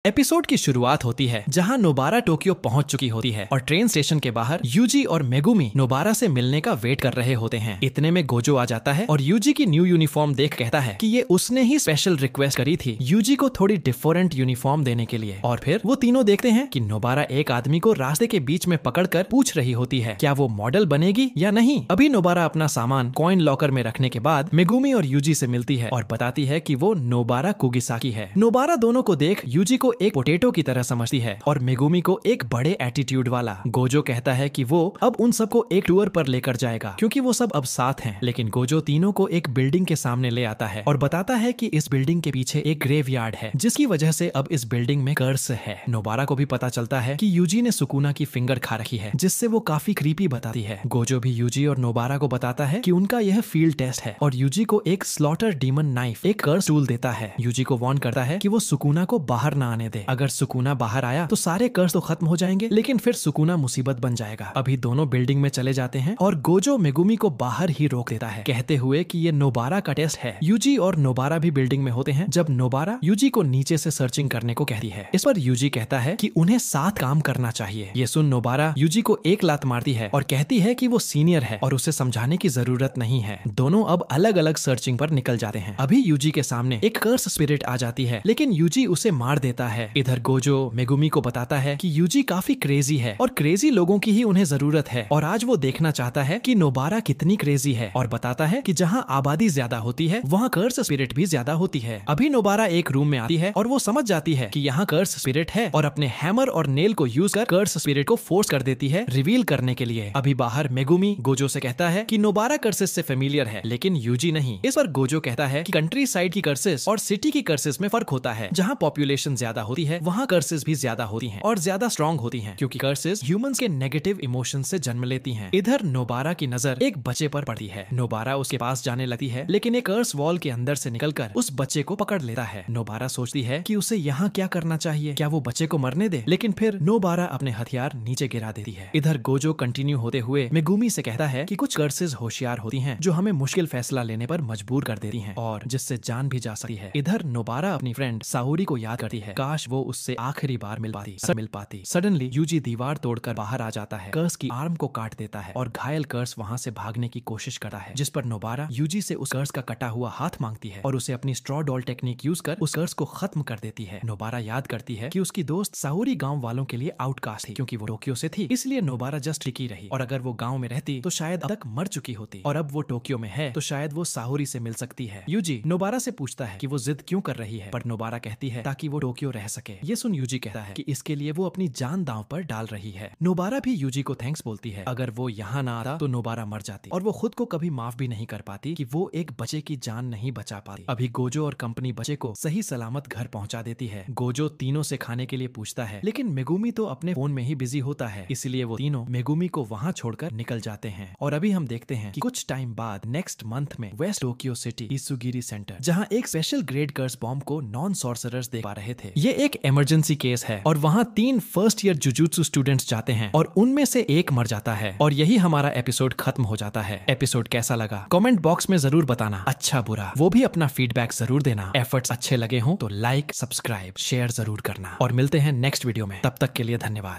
Episode की शुरुआत होती है जहां नोबारा टोक्यो पहुंच चुकी होती है और ट्रेन स्टेशन के बाहर यूजी और मेगुमी नोबारा से मिलने का वेट कर रहे होते हैं। इतने में गोजो आ जाता है और यूजी की न्यू यूनिफॉर्म देख कहता है कि ये उसने ही स्पेशल रिक्वेस्ट करी थी यूजी को थोड़ी डिफरेंट यूनिफॉर्म देने के लिए। और फिर वो तीनों देखते हैं कि नोबारा एक आदमी को रास्ते के बीच में पकड़कर पूछ रही होती है क्या वो मॉडल बनेगी या नहीं। अभी नोबारा अपना सामान कॉइन लॉकर में रखने के बाद मेगुमी और यूजी से मिलती है और बताती है कि वो नोबारा कुगिसाकी है। नोबारा दोनों को देख यूजी को एक पोटैटो की तरह समझती है और मेगुमी को एक बड़े एटीट्यूड वाला। गोजो कहता है कि वो अब उन सबको एक टूर पर लेकर जाएगा क्योंकि वो सब अब साथ हैं। लेकिन गोजो तीनों को एक बिल्डिंग के सामने ले आता है और बताता है कि इस बिल्डिंग के पीछे एक ग्रेवयार्ड है जिसकी वजह से अब इस बिल्डिंग में कर्स है। नोबारा को भी पता चलता है कि यूजी ने सुकुना की फिंगर खा रखी है जिससे वो काफी क्रीपी बताती है। गोजो भी यूजी और नोबारा को बताता है कि उनका यह फील्ड टेस्ट है और यूजी को एक स्लॉटर डीमन नाइफ एक कर्स टूल देता है। यूजी को वार्न करता है कि वो सुकुना को बाहर ना आने दे। अगर सुकुना बाहर आया तो सारे कर्ज तो खत्म हो जाएंगे लेकिन फिर सुकुना मुसीबत बन जाएगा। अभी दोनों बिल्डिंग में चले जाते हैं और गोजो मेगुमी को बाहर ही रोक देता है कहते हुए कि ये नोबारा का टेस्ट है। यूजी और नोबारा भी बिल्डिंग में होते हैं जब नोबारा यूजी को नीचे से सर्चिंग करने को कहती है। इस पर यूजी कहता है कि उन्हें साथ काम करना चाहिए। ये सुन नोबारा यूजी को एक लात मारती है और कहती है कि वो सीनियर है और उसे समझाने की जरूरत नहीं है। दोनों अब अलग अलग सर्चिंग पर निकल जाते हैं। अभी यूजी के सामने एक कर्स स्पिरिट आ जाती है लेकिन यूजी उसे मार देता है। इधर गोजो मेगुमी को बताता है कि यूजी काफी क्रेजी है और क्रेजी लोगों की ही उन्हें जरूरत है और आज वो देखना चाहता है कि नोबारा कितनी क्रेजी है और बताता है कि जहाँ आबादी ज्यादा होती है वहाँ कर्स स्पिरिट भी ज्यादा होती है। अभी नोबारा एक रूम में आती है और वो समझ जाती है कि यहाँ कर्स स्पिरिट है और अपने हैमर और नेल को यूज कर कर्स स्पिरिट को फोर्स कर देती है रिवील करने के लिए। अभी बाहर मेगुमी गोजो से कहता है कि नोबारा कर्सेस से फेमिलियर है लेकिन यूजी नहीं। इस पर गोजो कहता है कि कंट्री साइड की कर्सेस और सिटी की कर्सेस में फर्क होता है। जहाँ पॉपुलेशन ज्यादा होती है वहाँ कर्सेस भी ज्यादा होती हैं और ज्यादा स्ट्रॉन्ग होती हैं क्योंकि कर्सेस ह्यूमंस के नेगेटिव इमोशन से जन्म लेती हैं। इधर नोबारा की नजर एक बच्चे पर पड़ती है। नोबारा उसके पास जाने लगती है लेकिन एक कर्स वॉल के अंदर से निकलकर उस बच्चे को पकड़ लेता है। नोबारा सोचती है कि उसे यहाँ क्या करना चाहिए, क्या वो बच्चे को मरने दे, लेकिन फिर नोबारा अपने हथियार नीचे गिरा देती है। इधर गोजो कंटिन्यू होते हुए मेगुमी से कहता है कि कुछ कर्सेस होशियार होती हैं जो हमें मुश्किल फैसला लेने पर मजबूर कर देती हैं और जिससे जान भी जा सकती है। इधर नोबारा अपनी फ्रेंड साहुरी को याद करती है, काश वो उससे आखिरी बार मिल पाती। सडनली यूजी दीवार तोड़कर बाहर आ जाता है, कर्स की आर्म को काट देता है और घायल कर्स वहां से भागने की कोशिश करता है जिस पर नोबारा यूजी से उस कर्स का कटा हुआ हाथ मांगती है और उसे अपनी स्ट्रॉ डॉल टेक्निक यूज कर उस कर्स को खत्म कर देती है। नोबारा याद करती है कि उसकी दोस्त साहुरी गांव वालों के लिए आउटकास्ट थी क्योंकि वो टोक्यो से थी, इसलिए नोबारा जस्ट टिकी रही और अगर वो गाँव में रहती तो शायद अब तक मर चुकी होती और अब वो टोक्यो में है तो शायद वो साहुरी से मिल सकती है। यूजी नोबारा से पूछता है कि वो जिद क्यों कर रही है पर नोबारा कहती है ताकि वो टोक्यो रह सके। ये सुन यूजी कहता है कि इसके लिए वो अपनी जान दांव पर डाल रही है। नोबारा भी यूजी को थैंक्स बोलती है, अगर वो यहाँ ना आता तो नोबारा मर जाती और वो खुद को कभी माफ भी नहीं कर पाती कि वो एक बच्चे की जान नहीं बचा पाती। अभी गोजो और कंपनी बच्चे को सही सलामत घर पहुंचा देती है। गोजो तीनों से खाने के लिए पूछता है लेकिन मेगुमी तो अपने फोन में ही बिजी होता है, इसलिए वो तीनों मेगुमी को वहाँ छोड़कर निकल जाते हैं। और अभी हम देखते हैं कि कुछ टाइम बाद नेक्स्ट मंथ में वेस्ट टोक्यो सिटी इसुगिरी सेंटर जहाँ एक स्पेशल ग्रेड कर्स बॉम्ब को नॉन सॉर्सरर्स देख पा रहे थे। ये एक इमरजेंसी केस है और वहाँ 3 फर्स्ट ईयर जुजुत्सु स्टूडेंट्स जाते हैं और उनमें से एक मर जाता है और यही हमारा एपिसोड खत्म हो जाता है। एपिसोड कैसा लगा कमेंट बॉक्स में जरूर बताना, अच्छा बुरा वो भी अपना फीडबैक जरूर देना। एफर्ट्स अच्छे लगे हों तो लाइक सब्सक्राइब शेयर जरूर करना और मिलते हैं नेक्स्ट वीडियो में। तब तक के लिए धन्यवाद।